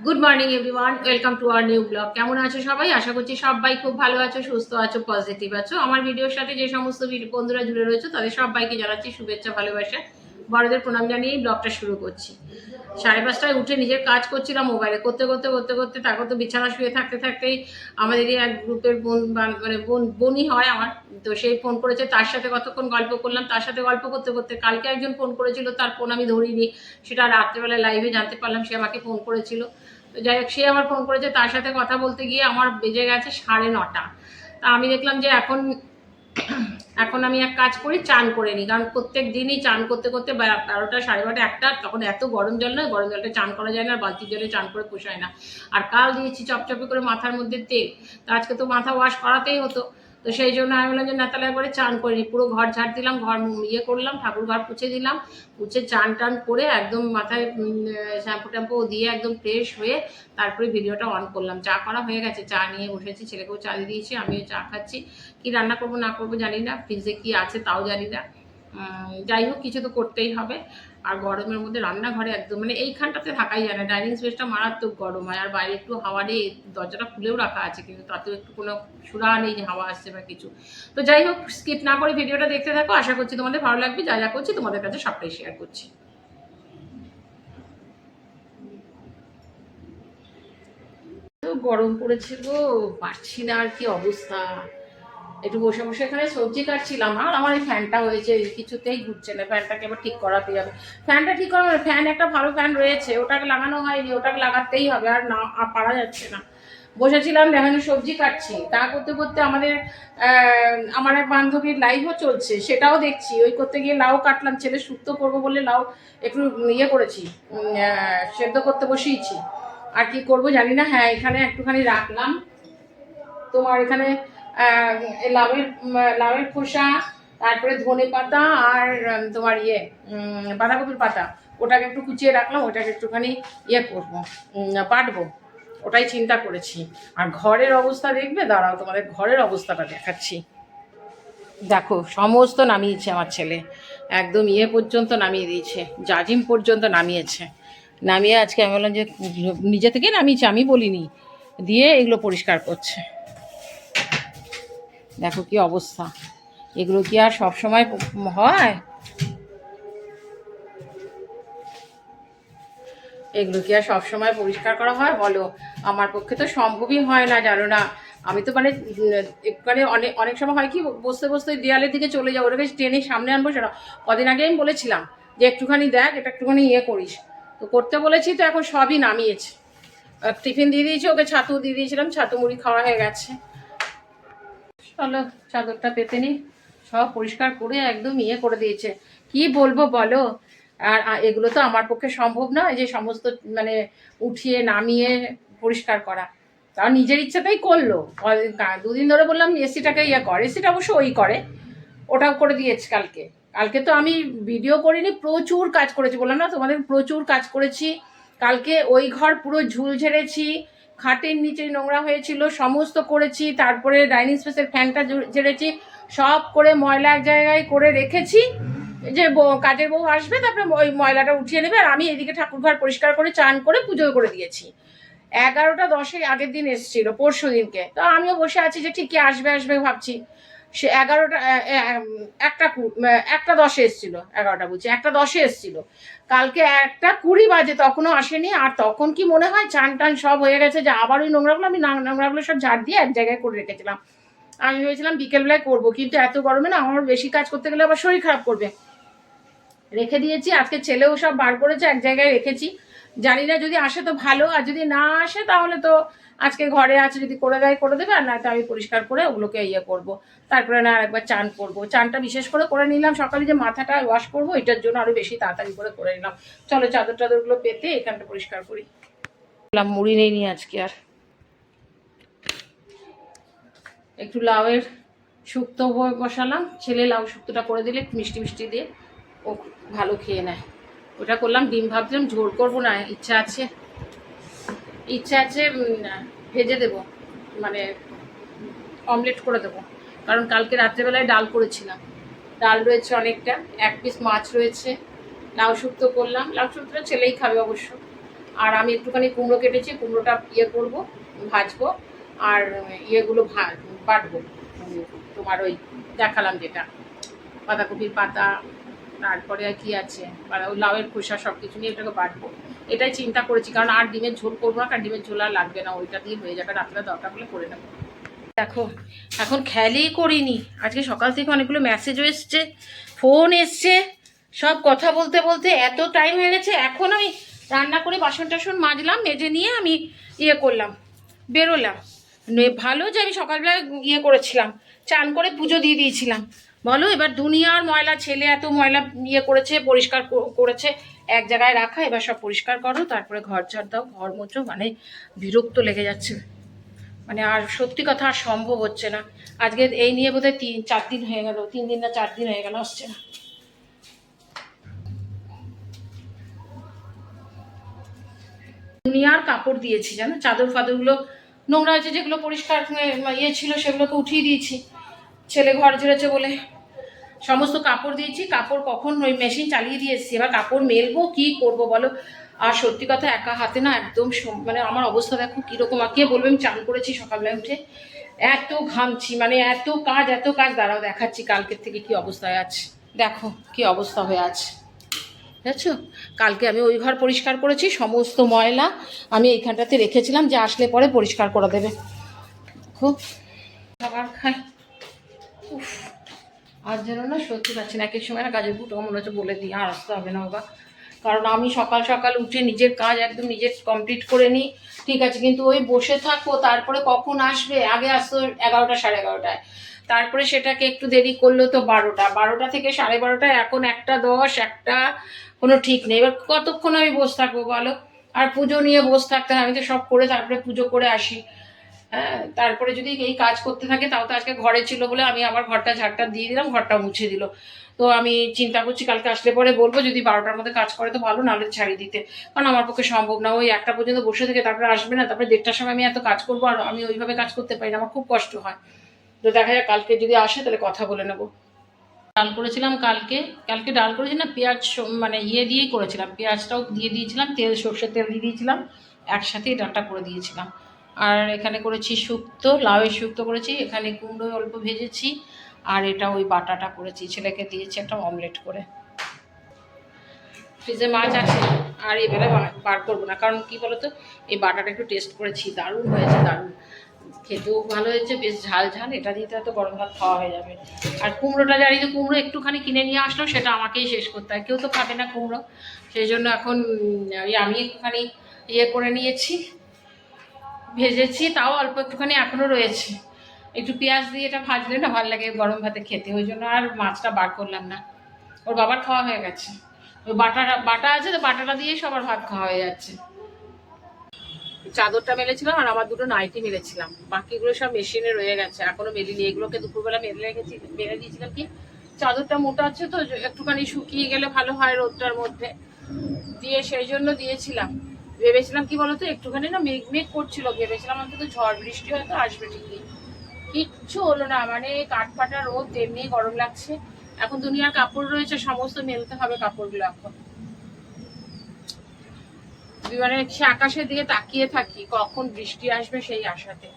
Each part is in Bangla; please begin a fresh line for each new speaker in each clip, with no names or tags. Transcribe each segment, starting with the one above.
Good morning everyone, welcome to our new blog. কেমন আছো সবাই? আশা করছি সবাই খুব ভালো আছো, সুস্থ আছো, পজিটিভ আছো। আমার ভিডিওর সাথে যে সমস্ত বন্ধুরা জুড়ে রয়েছে তাদের সবাইকে জানাচ্ছি শুভেচ্ছা, ভালোবাসা, বড়দের প্রণাম জানিয়ে ব্লগটা শুরু করছি। 5:30টায় উঠে নিজের কাজ করছিলাম মোবাইলে, করতে করতে করতে করতে তারপর তো বিছানা শুয়ে থাকতে থাকতেই আমাদেরই এক গ্রুপের বোনই হয় আমার, তো সেই ফোন করেছে, তার সাথে কতক্ষণ গল্প করলাম। তার সাথে গল্প করতে করতে কালকে একজন ফোন করেছিল, তার ফোন আমি ধরিনি, সেটা রাত্রেবেলা লাইভে জানতে পারলাম সে আমাকে ফোন করেছিল। তো যাই হোক, সে আমার ফোন করেছে, তার সাথে কথা বলতে গিয়ে আমার বেজে গেছে 9:30। তা আমি দেখলাম যে এখন আমি এক কাজ করি, চান করে নিই, কারণ প্রত্যেক দিনই চান করতে করতে 12টা, 12:30, 1টা, তখন এত গরম জল নয়, গরম জলটা চান করা যায় না, আর বালতির জলে চান করে পোষায় না। আর কাল দিয়েছি চপচপে করে মাথার মধ্যে তেল, তো আজকে তো মাথা ওয়াশ করাতেই হতো, তো সেই জন্য আমি বললাম যে না, তাহলে একবারে চান করে নিই। পুরো ঘর ঝাড় দিলাম, ঘর করলাম, ঠাকুর ঘর পুছে দিলাম, পুছে চান টান করে একদম মাথায় শ্যাম্পু ট্যাম্পু দিয়ে একদম ফ্রেশ হয়ে তারপরে ভিডিওটা অন করলাম। চা করা হয়ে গেছে, চা নিয়ে বসেছি, ছেলেকেও চা দিয়ে দিয়েছি, আমিও চা খাচ্ছি। কি রান্না করবো না করবো জানি না, ফ্রিজে কি আছে তাও জানি না। যাই হোক, কিছু তো করতেই হবে। আর গরমের মধ্যে রান্নাঘরে একদম মানে এইখানটাতে থাকাই যায় না, ডাইনিং স্পেসটা মারাত্মক গরম হয়, আর বাইরে একটু হাওয়া নেই, দরজাটা খুলেও রাখা আছে কিন্তু তাতেও একটু কোনো সুরা নেই যে হাওয়া আসছে বা কিছু। তো যাই হোক, স্কিপ না করে ভিডিওটা দেখতে থাকো, আশা করছি তোমাদের ভালো লাগবে। যা যা করছি তোমাদের কাছে সবটাই শেয়ার করছি। তো গরম পড়েছে গো, পারছি না, আর কি অবস্থা। একটু বসে বসে এখানে সবজি কাটছিলাম, আর আমার এই ফ্যানটা হয়েছে কিছুতেই ঘুরছে না, ফ্যানটাকে এবার ঠিক করাতে হবে। ফ্যানটা ঠিক করা মানে ফ্যান, একটা ভালো ফ্যান রয়েছে, ওটাকে লাগানো হয়নি, ওটাকে লাগাতেই হবে, আর না পারা যাচ্ছে না। বসেছিলাম দেখানো সবজি কাটছি, তা করতে করতে আমার এক বান্ধবীর লাইভও চলছে, সেটাও দেখছি। ওই করতে গিয়ে লাউ কাটলাম, ছেলে শুক্তো করবো বলে লাউ একটু করেছি, সেদ্ধ করতে বসিয়েছি। আর কি করব জানি না। হ্যাঁ, এখানে একটুখানি রাখলাম, তোমার এখানে লাউয়ের লাউয়ের খোসা, তারপরে ধনে পাতা, আর তোমার বাঁধাকপির পাতা, ওটাকে একটু কুচিয়ে রাখলাম, ওটাকে একটুখানি করবো, পাটবো, ওটাই চিন্তা করেছি। আর ঘরের অবস্থা দেখবে, দাঁড়াও তোমাদের ঘরের অবস্থাটা দেখাচ্ছি। দেখো, সমস্ত নামিয়েছে আমার ছেলে, একদম পর্যন্ত নামিয়ে দিয়েছে, জাজিম পর্যন্ত নামিয়েছে। নামিয়ে আজকে আমি বললাম যে নিজে থেকেই নামিয়েছে, আমি বলিনি, দিয়ে এগুলো পরিষ্কার করছে। দেখো কি অবস্থা, এগুলো কি আর সব সময় হয়? এগুলো কি আর সবসময় পরিষ্কার করা হয় বলো? আমার পক্ষে তো সম্ভবই হয় না, জানো না। আমি তো মানে অনেক অনেক সময় হয় কি, বসতে বসতে দেয়ালের দিকে চলে যাবো, ওটাকে টেনে সামনে আনবো। সেটা কদিন আগে আমি বলেছিলাম যে একটুখানি দেখ, এটা একটুখানি করিস, তো করতে বলেছি, তো এখন সবই নামিয়েছে। টিফিন দিয়ে দিয়েছি ওকে, ছাতু দিয়ে দিয়েছিলাম, ছাতু মুড়ি খাওয়া হয়ে গেছে। চলো চাদরটা পেতে নি, সব পরিষ্কার করে একদম করে দিয়েছে। কি বলবো বলো? আর এগুলো তো আমার পক্ষে সম্ভব নয় যে সমস্ত মানে উঠিয়ে নামিয়ে পরিষ্কার করা। তাও নিজের ইচ্ছাতেই করলো। 2 দিন ধরে বললাম এসিটাকে কর, এসিটা অবশ্য ওই করে, ওটাও করে দিয়েছে কালকে। কালকে তো আমি ভিডিও করিনি, প্রচুর কাজ করেছি, বললাম না তোমাদের, প্রচুর কাজ করেছি কালকে। ওই ঘর পুরো ঝুল ঝেড়েছি, খাটের নিচে নোংরা হয়েছিল, সমস্ত করেছি। তারপরে ডাইনিং স্পেসের ফ্যানটা ঝেড়েছি, সব করে ময়লা এক জায়গায় করে রেখেছি, যে কাজের বউ আসবে তারপরে ওই ময়লাটা উঠিয়ে নেবে। আর আমি এদিকে ঠাকুর ঘর পরিষ্কার করে চান করে পুজো করে দিয়েছি। 11টা 10 আগের দিন এসেছিল, পরশু দিনকে। তো আমিও বসে আছি যে ঠিকই আসবে আসবে ভাবছি। সে 1:10 এসেছিল, 11টা বলছি, 1:10 এসেছিল। কালকে 1:20 বাজে, তখনও আসেনি। আর তখন কি মনে হয় চান টান সব হয়ে গেছে, যে আবার ওই নোংরাগুলো আমি নোংরাগুলো সব ঝাড় দিয়ে এক জায়গায় করে রেখেছিলাম। আমি ভেবেছিলাম বিকেলবেলায় করবো, কিন্তু এত গরমে না আমার বেশি কাজ করতে গেলে আবার শরীর খারাপ করবে, রেখে দিয়েছি। আজকে ছেলেও সব বার করেছে, এক জায়গায় রেখেছি। জানি না, যদি আসে তো ভালো, আর যদি না আসে তাহলে তো আজকে ঘরে আছে, যদি করে দেয় করে দেবে, আর না তো আমি পরিষ্কার করে ওগুলোকে করবো। তারপরে না আরেকবার চান করবো, চানটা বিশেষ করে নিলাম সকালে, যে মাথাটা ওয়াশ করবো, এটার জন্য আরো বেশি তাড়াতাড়ি করে নিলাম। চলো চাদর টাদরগুলো পেতে এখানটা পরিষ্কার করি। মুড়ি নেই নি আজকে, আর একটু লাউয়ের শুক্তো বসালাম, ছেলে লাউ শুক্তোটা করে দিলে মিষ্টি মিষ্টি দিয়ে ও ভালো খেয়ে নেয়। ওটা করলাম। ডিম ভাবছিলাম ঝোল করবো না, ইচ্ছা আছে ভেজে দেবো, মানে অমলেট করে দেবো। কারণ কালকে রাত্রেবেলায় ডাল করেছিলাম, ডাল রয়েছে অনেকটা, 1 পিস মাছ রয়েছে, লাউ শুক্তো করলাম, লাউ শুক্তোটা ছেলেই খাবে অবশ্য। আর আমি একটুখানি কুমড়ো কেটেছি, কুমড়োটা করব, ভাজবো। আর ইয়েগুলো বাটবো, তোমার ওই দেখালাম যেটা, বাঁধাকপির পাতা, তারপরে আর কি আছে, ওই লাউয়ের খোসা, সব কিছু নিয়ে এটাকে বাটবো। এটাই চিন্তা করেছি, কারণ আর ডিমের ঝোল করবো না, কারণ ডিমের ঝোল আর লাগবে না, ওইটা দিয়ে হয়ে যাবে, রাত্রে দরকার হলে করে নেবো। দেখো এখন খেয়ালই করিনি, আজকে সকাল থেকে অনেকগুলো মেসেজও এসছে, ফোন এসছে, সব কথা বলতে বলতে এত টাইম হয়ে গেছে। এখন আমি রান্না করে বাসন টাসন মাজলাম, মেজে নিয়ে আমি করলাম, বেরোলাম। ভালো যে আমি সকালবেলা করেছিলাম, চান করে পুজো দিয়ে দিয়েছিলাম। বলো এবার দুনিয়ার ময়লা, ছেলে এত ময়লা করেছে, পরিষ্কার করেছে, এক জায়গায় রাখা, এবার সব পরিষ্কার করো, তারপরে ঘর ঝাড় দাও, ঘর মোছো, মানে বিরক্ত লেগে যাচ্ছে, মানে আর সত্যি কথা আর সম্ভব হচ্ছে না। আজকে এই নিয়ে বোধহয় 3-4 দিন হয়ে গেল, 3 দিন না 4 দিন হয়ে গেল, আসছে না। দুনিয়ার কাপড় দিয়েছি জানো, চাদর ফাদরগুলো নোংরা হয়েছে, যেগুলো পরিষ্কার ছিল সেগুলোকে উঠিয়ে দিয়েছি, ছেলে ঘর ঝেড়েছে বলে সমস্ত কাপড় দিয়েছি। কাপড় কখন ওই মেশিন চালিয়ে দিয়ে এসেছি, এবার কাপড় মেলবো কি করব বলো। আর সত্যি কথা একা হাতে না একদম, মানে আমার অবস্থা দেখো কীরকম, আর কে বলবে আমি চান করেছি সকালবেলা উঠে, এত ঘামছি, মানে এত কাজ, দাঁড়াও দেখাচ্ছি কালকের থেকে কি অবস্থায় আছে, দেখো কি অবস্থা হয়ে আছে, বুঝেছো। কালকে আমি ওই ঘর পরিষ্কার করেছি, সমস্ত ময়লা আমি এইখানটাতে রেখেছিলাম যে আসলে পরে পরিষ্কার করে দেবে। খুব খাবার খাই, উফ, আর যেন না সত্যি পাচ্ছি না, এক এক সময় না কাজের বুট মনে হচ্ছে বলে দিই আর আসতে হবে না বাবা, কারণ আমি সকাল সকাল উঠে নিজের কাজ একদম নিজের কমপ্লিট করে নিই, ঠিক আছে, কিন্তু ওই বসে থাকো, তারপরে কখন আসবে, আগে আসতো 11টা 11:30টায়, তারপরে সেটাকে একটু দেরি করলো তো 12টা থেকে 12:30, এখন 1:10, একটা কোনো ঠিক নেই, এবার কতক্ষণ আমি বসে থাকবো বলো। আর পুজো নিয়ে বসে থাকতে হয়, আমি তো সব করে তারপরে পুজো করে আসি, হ্যাঁ, তারপরে যদি এই কাজ করতে থাকে, তাও তো আজকে ঘরে ছিল বলে আমি আবার ঘরটা ঝাড়টা দিয়ে দিলাম, ঘরটা মুছে দিল। তো আমি চিন্তা করছি কালকে আসলে পরে বলবো, যদি 12টার মধ্যে কাজ করে তো ভালো, নাহলে ছাড়িয়ে দিতে, কারণ আমার পক্ষে সম্ভব না ওই 1টা পর্যন্ত বসে থেকে তারপরে আসবে না, তারপরে 1:30টার সময় আমি এত কাজ করবো, আর আমি ওইভাবে কাজ করতে পারি না, আমার খুব কষ্ট হয়। তো দেখা যাক কালকে যদি আসে তাহলে কথা বলে নেবো। ডাল করেছিলাম কালকে ডাল করেছি না, পেঁয়াজ মানে দিয়েই করেছিলাম, পেঁয়াজটাও দিয়ে দিয়েছিলাম, সর্ষের তেল দিয়ে দিয়েছিলাম, একসাথেই ডালটা করে দিয়েছিলাম। আর এখানে করেছি শুক্তো, লাউয়ের শুক্তো করেছি, এখানে কুমড়ো অল্প ভেজেছি, আর এটা ওই বাটাটা করেছি, ছেলেকে দিয়েছি একটা অমলেট করে। ফ্রিজে মাছ আছে, আর এই বেলায় বার করবো না, কারণ কি বলতো, এই বাটাটা একটু টেস্ট করেছি, দারুণ হয়েছে, দারুণ, খেতেও ভালো হয়েছে, বেশ ঝাল, এটা দিয়ে তো গরম ভাত খাওয়া হয়ে যাবে। আর কুমড়োটা জানি তো, কুমড়ো একটুখানি কিনে নিয়ে আসলো, সেটা আমাকেই শেষ করতে হয়, কেউ তো খাবে না কুমড়ো, সেই জন্য এখন আমি একটুখানি করে নিয়েছি, ভেজেছি, তাও অল্প একটুখানি এখনও রয়েছে, একটু পেঁয়াজ দিয়ে এটা ভাজলে না ভালো লাগে গরম ভাতে খেতে, ওই জন্য আর মাছটা বার করলাম না, ওর বাবার খাওয়া হয়ে গেছে, ওই বাটা আছে তো, বাটাটা দিয়ে সবার ভাত খাওয়া হয়ে যাচ্ছে। চাদরটা মেলেছিলাম আর আমার 2টো নাইটি মেলেছিলাম, বাকিগুলো সব মেশিনে রয়ে গেছে, এখনো মেলিনি, এগুলোকে দুপুরবেলা মেলে দিয়েছিলাম, কি চাদরটা মোটা আছে তো, একটুখানি শুকিয়ে গেলে ভালো হয় রোদটার মধ্যে দিয়ে, সেই জন্য দিয়েছিলাম। ভেবেছিলাম কি বলতো, একটুখানি না মেঘ করছিল, ভেবেছিলাম অন্তত ঝড় বৃষ্টি হয়তো আসবে, ঠিকই কিচ্ছু হলো না, মানে কাঠফাটা রোদ, তেমনি গরম লাগছে। এখন দুনিয়ার কাপড় রয়েছে, সমস্ত মেলতে হবে কাপড়গুলো, এখন মানে সে আকাশের দিকে তাকিয়ে থাকি কখন বৃষ্টি আসবে সেই আশাতে।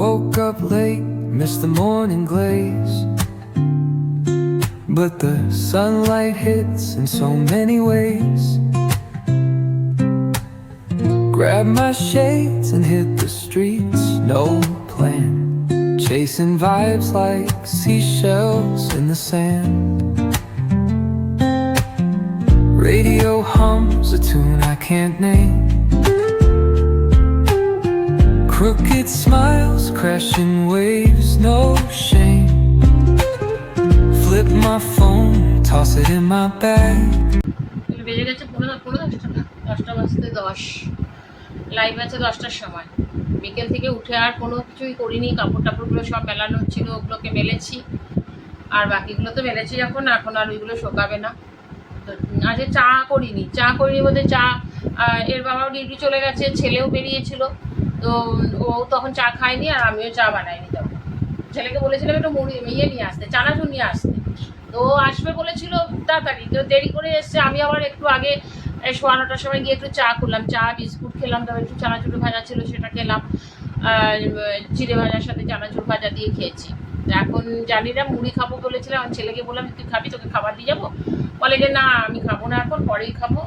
Woke up late, missed the morning glaze, but the sunlight hits in so many ways. Grabbed my shades and hit the streets, no plan, chasing vibes like seashells in the sand. Radio hums a tune I can't name, crooked smiles, crashing waves, no shame. Flip my phone, toss it in my bag.
বেজে গেছে 10:10 টাকা। 10:10 লাইভ আছে 10টার সময়। বিকেল থেকে উঠে আর কোনো কিছুই করিনি, কাপড় টাপড়গুলো সব মেলানো ছিল, ওগুলোকে মেলেছি, আর বাকিগুলো তো মেলেছি এখন আর ওইগুলো শোকাবে না। তো আজকে চা করিনি বলতে চা এর বাবাও ডিউটি চলে গেছে, ছেলেও বেরিয়েছিল, তো ও তখন চা খায়নি আর আমিও চা বানাইনি। তখন ছেলেকে বলেছিলাম একটু মুড়ি নিয়ে আসতে, চানাচুর নিয়ে আসতে, তো আসবে বলেছিল তাড়াতাড়ি, তো দেরি করে এসছে। আমি আবার একটু আগে 9:15টার সময় গিয়ে একটু চা করলাম, চা বিস্কুট খেলাম, তারপর একটু চানাচুর ভাজা ছিল সেটা খেলাম, চিড়ে ভাজার সাথে চানাচুর ভাজা দিয়ে খেয়েছি। এখন জানি না মুড়ি খাবো বলেছিলাম, আমার ছেলেকে বললাম তুই খাবি, তোকে খাবার দিয়ে যাবো, বলে যে না আমি খাবো না, এখন পরেই খাবো,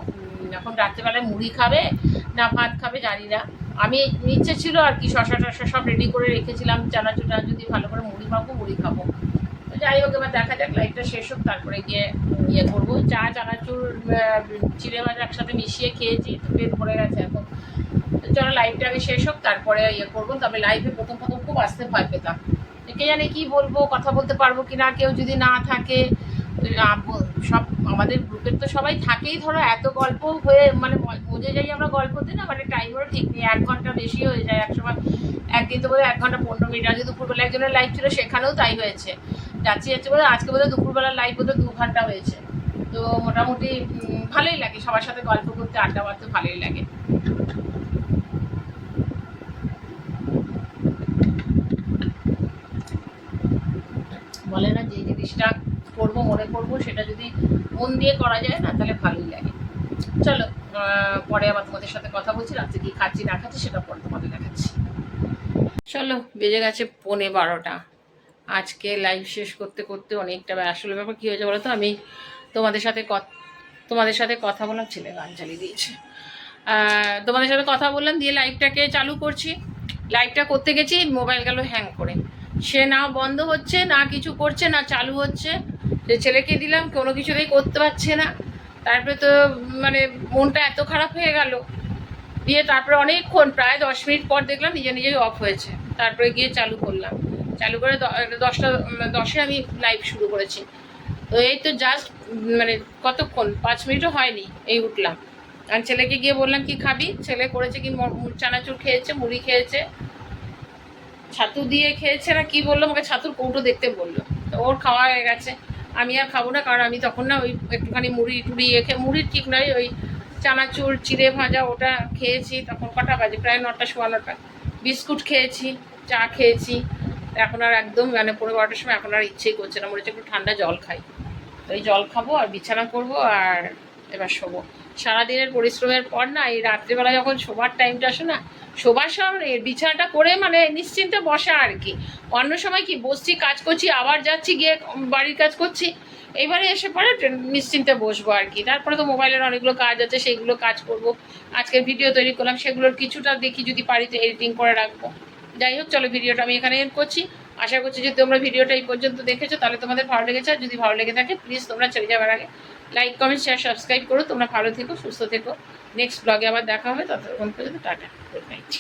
এখন রাত্রেবেলায় মুড়ি খাবে না ভাত খাবে জানি না। আমি ইচ্ছে ছিল আর কি, শশা টশা সব রেডি করে রেখেছিলাম, চানাচুরটা যদি ভালো করে মুড়ি খাবো। যাই হোক, এবার দেখা যাক, লাইফটা শেষ হোক, তারপরে গিয়ে ইয়ে করবো। চা চানাচুর চিড়ে ভাজা একসাথে মিশিয়ে খেয়েছি, তো পেট ভরে গেছে এখন। চলো লাইভটা আগে শেষ হোক, তারপরে ইয়ে করবো। তবে লাইভে প্রথম খুব আসতে ভয় পেতাম, কে জানে কি বলবো, কথা বলতে পারবো কিনা, কেউ যদি না থাকে। সব আমাদের গ্রুপের তো সবাই থাকেই, ধরো এত গল্প হয়ে মানে বুঝে যাই আমরা গল্পতে, না মানে টাইমেরও ঠিক নেই, 1 ঘন্টা বেশি হয়ে যায় এক সময়। একদিন তো বোধহয় 1 ঘন্টা 15 মিনিট, আজকে দুপুরবেলা একজনের লাইভ ছিল, সেখানেও তাই হয়েছে। যাচ্ছে বোধ আজকে বোধহয় দুপুরবেলার লাইভ বোধহয় 2 ঘন্টা হয়েছে। তো মোটামুটি ভালোই লাগে সবার সাথে গল্প করতে, আড্ডা মারতে ভালোই লাগে। বলে না, যে জিনিসটা করবো মনে করবো, সেটা যদি মন দিয়ে করা যায় না, তাহলে ভালোই লাগে। চলো পরে আবার তোমাদের সাথে কথা বলছি, রাত্রে কি খাচ্ছি না খাচ্ছি সেটা পরে তোমাদের দেখাচ্ছি। চলো, বেজে গেছে 11:15। আজকে লাইভ শেষ করতে করতে অনেকটা, আসলে ব্যাপার কী হয়েছে বলো তো, আমি তোমাদের সাথে কথা বললাম, ছেলে গান চালিয়ে দিয়েছে, তোমাদের সাথে কথা বললাম, দিয়ে লাইভটাকে চালু করছি। লাইভটা করতে গেছি, মোবাইল গেল হ্যাং করে, সে না বন্ধ হচ্ছে না কিছু করছে না চালু হচ্ছে। সে ছেলেকে দিলাম, কোনো কিছুতেই করতে পারছে না। তারপরে তো মানে মনটা এত খারাপ হয়ে গেল, দিয়ে তারপরে অনেকক্ষণ প্রায় 10 মিনিট পর দেখলাম নিজেই অফ হয়েছে। তারপরে গিয়ে চালু করলাম, চালু করে 10:10 আমি লাইভ শুরু করেছি। তো এই তো জাস্ট মানে কতক্ষণ, 5 মিনিটও হয়নি, এই উঠলাম। আর ছেলেকে গিয়ে বললাম কি খাবি, ছেলে করেছে কি চানাচুর খেয়েছে, মুড়ি খেয়েছে, ছাতু দিয়ে খেয়েছে না কি বললো, আমাকে ছাতুর কৌটো দেখতে বললো। তো ওর খাওয়া হয়ে গেছে, আমি আর খাবো না, কারণ আমি তখন না ওই একটুখানি মুড়ি টুড়ি মুড়ির ঠিক নয়, ওই চানাচুর চিড়ে ভাজা ওটা খেয়েছি। তখন কটা বাজে, প্রায় 9টা 9:15। বিস্কুট খেয়েছি, চা খেয়েছি, এখন আর একদম মানে 11:15টার সময় এখন আর ইচ্ছেই করছে না, মনে হচ্ছে একটু ঠান্ডা জল খাই। তো এই জল খাবো আর বিছানা করবো আর এবার শোবো। সারাদিনের পরিশ্রমের পর না, এই রাত্রিবেলা যখন শোবার টাইমটা আসে না, শোবার সময় বিছানাটা করে মানে নিশ্চিন্তে বসা আর কি। অন্য সময় কি বসছি, কাজ করছি, আবার যাচ্ছি গিয়ে বাড়ির কাজ করছি, এবারে এসে পরে নিশ্চিন্তে বসবো আর কি। তারপরে তো মোবাইলের অনেকগুলো কাজ আছে, সেইগুলো কাজ করব। আজকে ভিডিও তৈরি করলাম, সেগুলোর কিছুটা দেখি যদি পারি তো এডিটিং করে রাখবো। যাই হোক, চলো ভিডিওটা আমি এখানে এন্ড করছি। আশা করছি যদি তোমরা ভিডিওটা এই পর্যন্ত দেখেছো তাহলে তোমাদের ভালো লেগেছে। আর যদি ভালো লেগে থাকে প্লিজ তোমরা চলে যাওয়ার আগে লাইক কমেন্ট শেয়ার সাবস্ক্রাইব করো। তোমরা ভালো থেকো, সুস্থ থেকো। নেক্সট ব্লগে আবার দেখা হবে, ততক্ষণ পর্যন্ত টাটা, গুড নাইট।